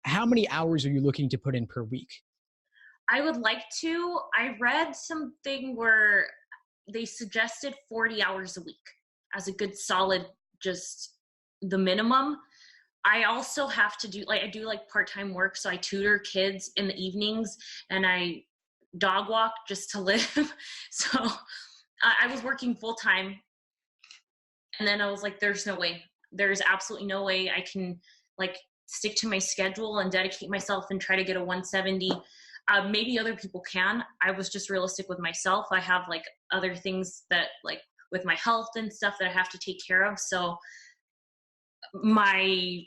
how many hours are you looking to put in per week? I would like to. I read something where they suggested 40 hours a week as a good solid, just the minimum. I also have to do, like, I do like part-time work. So I tutor kids in the evenings and I dog walk just to live. So I was working full time. And then I was like, there's no way. There's absolutely no way I can like stick to my schedule and dedicate myself and try to get a 170. Maybe other people can. I was just realistic with myself. I have like other things that like with my health and stuff that I have to take care of. So my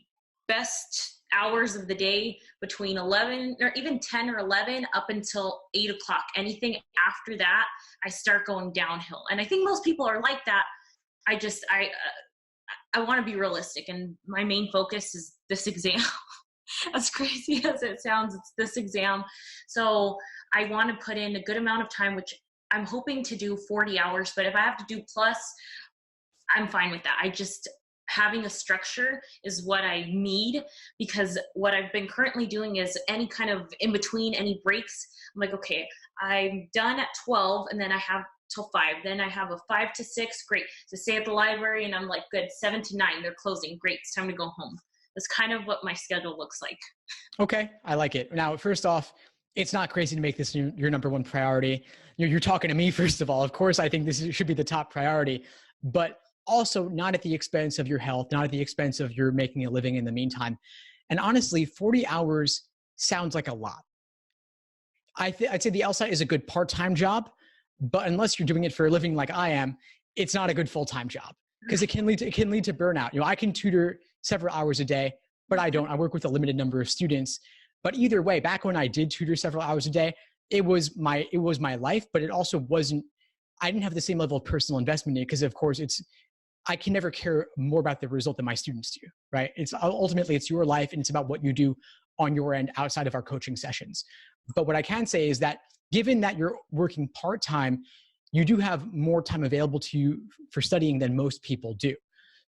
best hours of the day between 11 or even 10 or 11 up until 8 o'clock. Anything after that, I start going downhill. And I think most people are like that. I want to be realistic, and my main focus is this exam. As crazy as it sounds, it's this exam. So I want to put in a good amount of time, which I'm hoping to do 40 hours, but if I have to do plus, I'm fine with that. Having a structure is what I need, because what I've been currently doing is any kind of in between, any breaks. I'm like, okay, I'm done at 12 and then I have till 5. Then I have a 5 to 6. Great. So stay at the library and I'm like, good. 7 to 9, they're closing. Great. It's time to go home. That's kind of what my schedule looks like. Okay. I like it. Now, first off, it's not crazy to make this your number one priority. You're talking to me, first of all. Of course, I think this should be the top priority, but also not at the expense of your health, not at the expense of your making a living in the meantime. And honestly, 40 hours sounds like a lot. I'd say the LSAT is a good part-time job, but unless you're doing it for a living like I am, it's not a good full-time job, because it can lead to burnout. I can tutor several hours a day, but I don't. I work with a limited number of students. But either way, back when I did tutor several hours a day, it was my life, but it also wasn't. I didn't have the same level of personal investment in it, because of course I can never care more about the result than my students do, right? Ultimately it's your life, and it's about what you do on your end outside of our coaching sessions. But what I can say is that given that you're working part-time, you do have more time available to you for studying than most people do.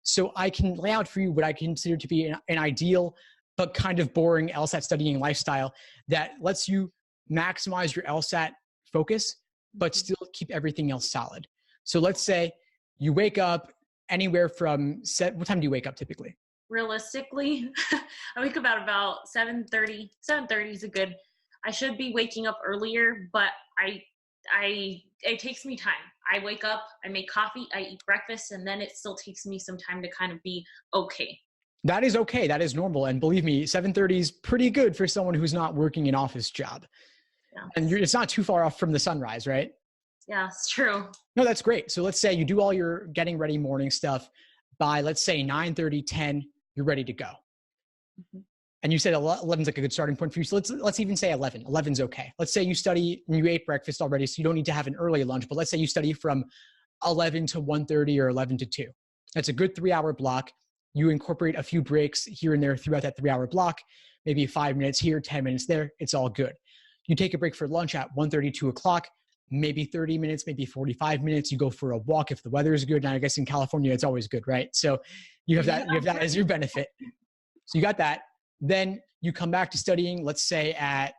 So I can lay out for you what I consider to be an ideal but kind of boring LSAT studying lifestyle that lets you maximize your LSAT focus, but still keep everything else solid. So let's say you wake up anywhere from what time do you wake up typically? Realistically, I wake up at about 7:30. 7:30 is I should be waking up earlier, but it takes me time. I wake up, I make coffee, I eat breakfast, and then it still takes me some time to kind of be okay. That is okay. That is normal. And believe me, 7:30 is pretty good for someone who's not working an office job. Yeah. And it's not too far off from the sunrise, right? Yeah, it's true. No, that's great. So let's say you do all your getting ready morning stuff by, let's say 9:30, 10, you're ready to go. Mm-hmm. And you said 11 is like a good starting point for you. So let's even say 11. 11's okay. Let's say you study and you ate breakfast already, so you don't need to have an early lunch. But let's say you study from 11 to 1:30 or 11 to 2. That's a good 3-hour block. You incorporate a few breaks here and there throughout that 3-hour block, maybe 5 minutes here, 10 minutes there. It's all good. You take a break for lunch at 1:30, 2 o'clock, maybe 30 minutes, maybe 45 minutes. You go for a walk if the weather is good. And I guess in California, it's always good, right? So you have that as your benefit. So you got that. Then you come back to studying, let's say at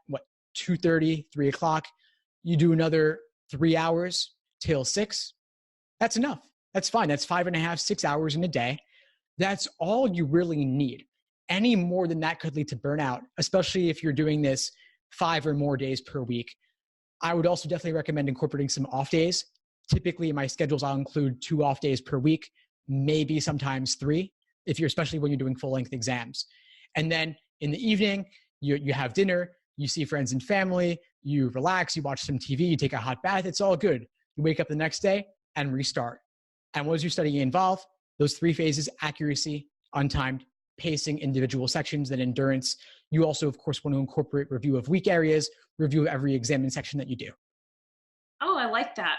2:30, 3 o'clock. You do another 3 hours till 6. That's enough. That's fine. That's 5.5, 6 hours in a day. That's all you really need. Any more than that could lead to burnout, especially if you're doing this 5 or more days per week. I would also definitely recommend incorporating some off days. Typically in my schedules, I'll include 2 off days per week, maybe sometimes 3, especially when you're doing full length exams. And then in the evening, you have dinner, you see friends and family, you relax, you watch some TV, you take a hot bath. It's all good. You wake up the next day and restart. And what does your studying involve? Those 3 phases: accuracy, untimed, pacing, individual sections, then endurance. You also, of course, want to incorporate review of weak areas, review of every exam and section that you do. Oh, I like that.